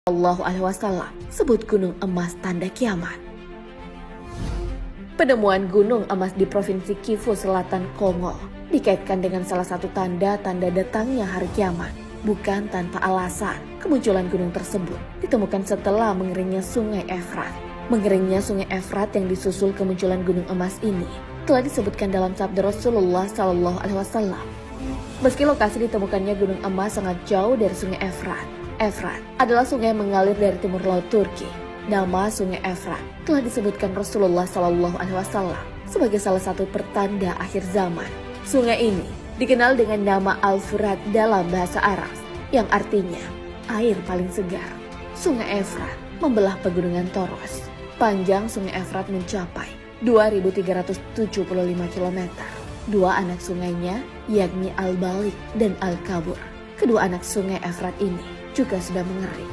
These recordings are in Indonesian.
Shallallahu Alaihi Wasallam sebut gunung emas tanda kiamat. Penemuan gunung emas di Provinsi Kivu Selatan, Kongo dikaitkan dengan salah satu tanda-tanda datangnya hari kiamat. Bukan tanpa alasan, kemunculan gunung tersebut ditemukan setelah mengeringnya Sungai Efrat. Mengeringnya Sungai Efrat yang disusul kemunculan gunung emas ini telah disebutkan dalam sabda Rasulullah Shallallahu Alaihi Wasallam. Meski lokasi ditemukannya gunung emas sangat jauh dari Sungai Efrat, Efrat adalah sungai yang mengalir dari timur laut Turki. Nama Sungai Efrat telah disebutkan Rasulullah Shallallahu Alaihi Wasallam sebagai salah satu pertanda akhir zaman. Sungai ini dikenal dengan nama Al-Furat dalam bahasa Arab, yang artinya air paling segar. Sungai Efrat membelah pegunungan Toros. Panjang Sungai Efrat mencapai 2.375 km. Dua anak sungainya, yakni Al-Balik dan Al-Kabur. Kedua anak Sungai Efrat ini juga sudah mengering.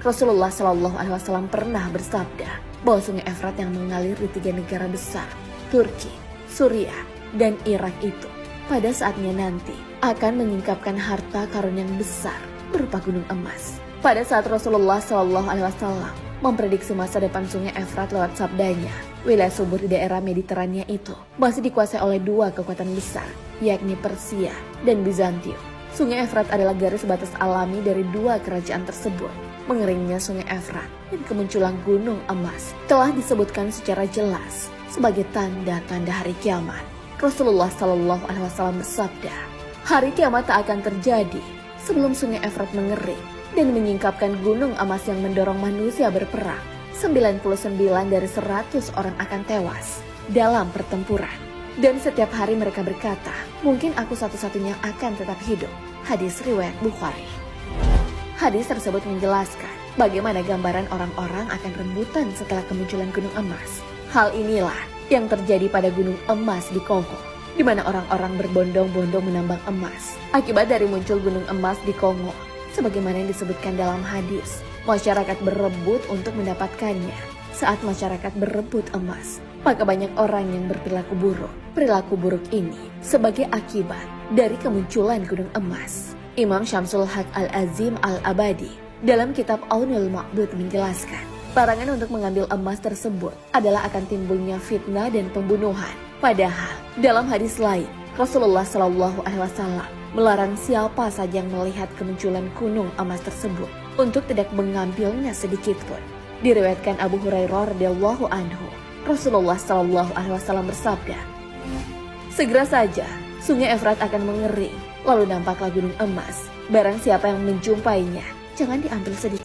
Rasulullah Shallallahu Alaihi Wasallam pernah bersabda bahwa Sungai Efrat yang mengalir di 3 negara besar, Turki, Suriah, dan Irak itu pada saatnya nanti akan menyingkapkan harta karun yang besar berupa gunung emas. Pada saat Rasulullah Shallallahu Alaihi Wasallam memprediksi masa depan Sungai Efrat lewat sabdanya, wilayah subur di daerah Mediterania itu masih dikuasai oleh dua kekuatan besar, yakni Persia dan Bizantium. Sungai Efrat adalah garis batas alami dari dua kerajaan tersebut. Mengeringnya Sungai Efrat dan kemunculan gunung emas telah disebutkan secara jelas sebagai tanda-tanda hari kiamat. Rasulullah Shallallahu Alaihi Wasallam bersabda, hari kiamat tak akan terjadi sebelum Sungai Efrat mengering dan menyingkapkan gunung emas yang mendorong manusia berperang. 99 dari 100 orang akan tewas dalam pertempuran. Dan setiap hari mereka berkata, mungkin aku satu-satunya akan tetap hidup. Hadis riwayat Bukhari. Hadis tersebut menjelaskan bagaimana gambaran orang-orang akan rebutan setelah kemunculan gunung emas. Hal inilah yang terjadi pada gunung emas di Kongo, di mana orang-orang berbondong-bondong menambang emas. Akibat dari muncul gunung emas di Kongo, sebagaimana yang disebutkan dalam hadis, masyarakat berebut untuk mendapatkannya. Saat masyarakat berebut emas, maka banyak orang yang berperilaku buruk. Perilaku buruk ini sebagai akibat dari kemunculan gunung emas. Imam Syamsul Haq Al-Azim Al-Abadi dalam kitab Aunul Ma'bud menjelaskan, larangan untuk mengambil emas tersebut adalah akan timbulnya fitnah dan pembunuhan. Padahal dalam hadis lain, Rasulullah Shallallahu Alaihi Wasallam melarang siapa saja yang melihat kemunculan gunung emas tersebut untuk tidak mengambilnya sedikit pun. Diriwayatkan Abu Hurairah radhiyallahu anhu, Rasulullah Shallallahu Alaihi Wasallam bersabda, segera saja Sungai Efrat akan mengering, lalu nampaklah gunung emas. Barang siapa yang menjumpainya, jangan diambil sedikit.